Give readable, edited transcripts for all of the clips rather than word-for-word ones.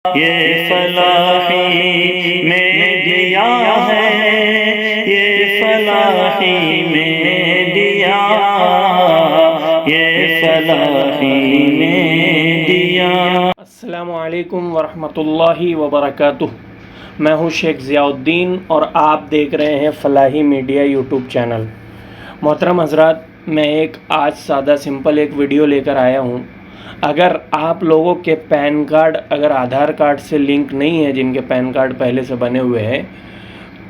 ये फलाही में दिया है, ये फलाही में दिया, ये फलाही में दिया। अस्सलामु अलैकुम वरहमतुल्लाहि वबरकातुह। मैं हूँ शेख ज़ियाउद्दीन और आप देख रहे हैं फलाही मीडिया यूट्यूब चैनल। मोहतरम हज़रात, मैं एक आज सादा सिंपल एक वीडियो लेकर आया हूँ। अगर आप लोगों के पैन कार्ड अगर आधार कार्ड से लिंक नहीं है, जिनके पैन कार्ड पहले से बने हुए हैं,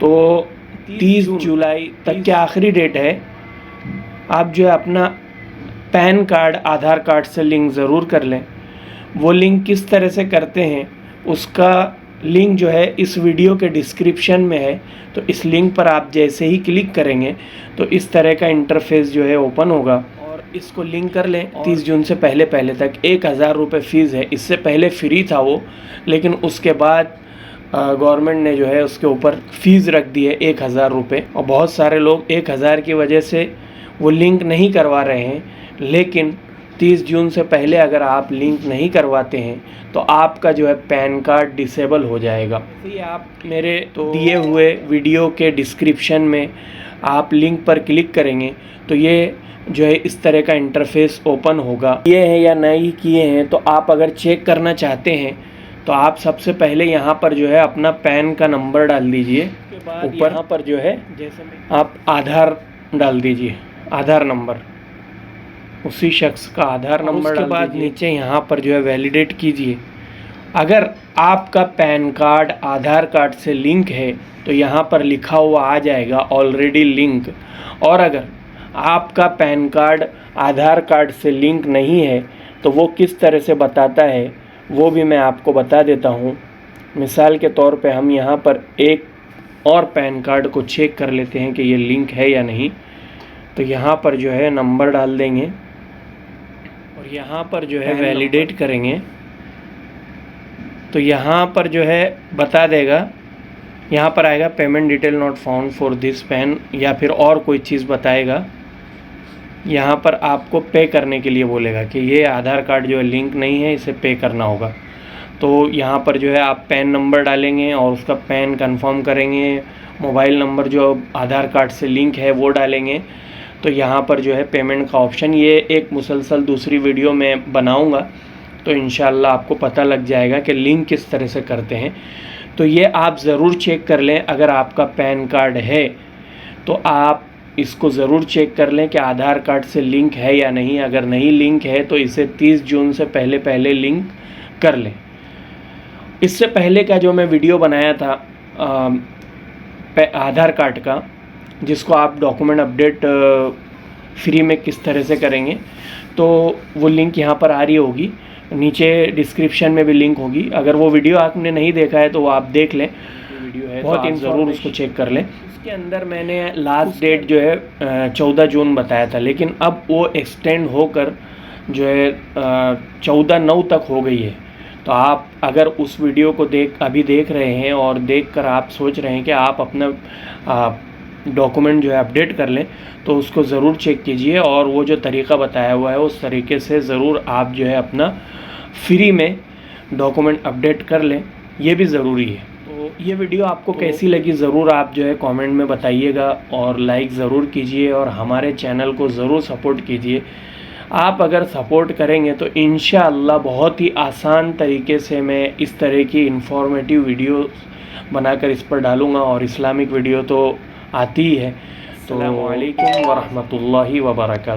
तो 30 जुलाई तक की आखिरी डेट है। आप जो है अपना पैन कार्ड आधार कार्ड से लिंक ज़रूर कर लें। वो लिंक किस तरह से करते हैं उसका लिंक जो है इस वीडियो के डिस्क्रिप्शन में है। तो इस लिंक पर आप जैसे ही क्लिक करेंगे तो इस तरह का इंटरफेस जो है ओपन होगा और इसको लिंक कर लें। 30 जून से पहले तक 1000 रुपये फ़ीस है। इससे पहले फ्री था वो, लेकिन उसके बाद गवर्नमेंट ने जो है उसके ऊपर फ़ीस रख दी है 1000 रुपये। और बहुत सारे लोग 1000 की वजह से वो लिंक नहीं करवा रहे हैं। लेकिन 30 जून से पहले अगर आप लिंक नहीं करवाते हैं तो आपका जो है पैन कार्ड डिसेबल हो जाएगा। फिर आप मेरे दिए हुए वीडियो के डिस्क्रिप्शन में आप लिंक पर क्लिक करेंगे तो ये जो है इस तरह का इंटरफेस ओपन होगा। किए हैं या नहीं किए हैं तो आप अगर चेक करना चाहते हैं तो आप सबसे पहले यहाँ पर जो है अपना पैन का नंबर डाल दीजिए। ऊपर यहाँ पर जो है जैसे आप आधार डाल दीजिए, आधार नंबर, उसी शख्स का आधार नंबर के बाद नीचे यहाँ पर जो है वैलिडेट कीजिए। अगर आपका पैन कार्ड आधार कार्ड से लिंक है तो यहाँ पर लिखा हुआ आ जाएगा ऑलरेडी लिंक। और अगर आपका पैन कार्ड आधार कार्ड से लिंक नहीं है तो वो किस तरह से बताता है वो भी मैं आपको बता देता हूँ। मिसाल के तौर पे हम यहाँ पर एक और पैन कार्ड को चेक कर लेते हैं कि ये लिंक है या नहीं। तो यहाँ पर जो है नंबर डाल देंगे और यहाँ पर जो है वैलिडेट करेंगे तो यहाँ पर जो है बता देगा, यहाँ पर आएगा payment detail not found for this pan या फिर और कोई चीज़ बताएगा। यहाँ पर आपको पे करने के लिए बोलेगा कि ये आधार कार्ड जो है लिंक नहीं है, इसे पे करना होगा। तो यहाँ पर जो है आप पैन नंबर डालेंगे और उसका पैन कंफर्म करेंगे। मोबाइल नंबर जो आधार कार्ड से लिंक है वो डालेंगे। तो यहाँ पर जो है पेमेंट का ऑप्शन, ये एक मुसलसल दूसरी वीडियो में बनाऊँगा तो इंशाल्लाह आपको पता लग जाएगा कि लिंक किस तरह से करते हैं। तो ये आप ज़रूर चेक कर लें। अगर आपका पैन कार्ड है तो आप इसको ज़रूर चेक कर लें कि आधार कार्ड से लिंक है या नहीं। अगर नहीं लिंक है तो इसे 30 जून से पहले लिंक कर लें। इससे पहले का जो मैं वीडियो बनाया था आधार कार्ड का, जिसको आप डॉक्यूमेंट अपडेट फ्री में किस तरह से करेंगे, तो वो लिंक यहाँ पर आ रही होगी, नीचे डिस्क्रिप्शन में भी लिंक होगी। अगर वो वीडियो आपने नहीं देखा है तो वो आप देख लें, वीडियो है बहुत ही ज़रूर उसको चेक कर लें। इसके अंदर मैंने लास्ट डेट जो है 14 जून बताया था, लेकिन अब वो एक्सटेंड होकर जो है 14/9 तक हो गई है। तो आप अगर उस वीडियो को अभी देख रहे हैं और देखकर आप सोच रहे हैं कि आप अपना डॉक्यूमेंट जो है अपडेट कर लें तो उसको ज़रूर चेक कीजिए और वो जो तरीक़ा बताया हुआ है उस तरीके से ज़रूर आप जो है अपना फ्री में डॉक्यूमेंट अपडेट कर लें, ये भी ज़रूरी है। तो ये वीडियो आपको कैसी लगी ज़रूर आप जो है कमेंट में बताइएगा और लाइक ज़रूर कीजिए और हमारे चैनल को ज़रूर सपोर्ट कीजिए। आप अगर सपोर्ट करेंगे तो इंशाअल्लाह बहुत ही आसान तरीके से मैं इस तरह की इंफॉर्मेटिव वीडियो बनाकर इस पर डालूँगा और इस्लामिक वीडियो तो आती ही है। तो अस्सलामु अलैकुम वरहमतुल्लाहि वबरकातुहू।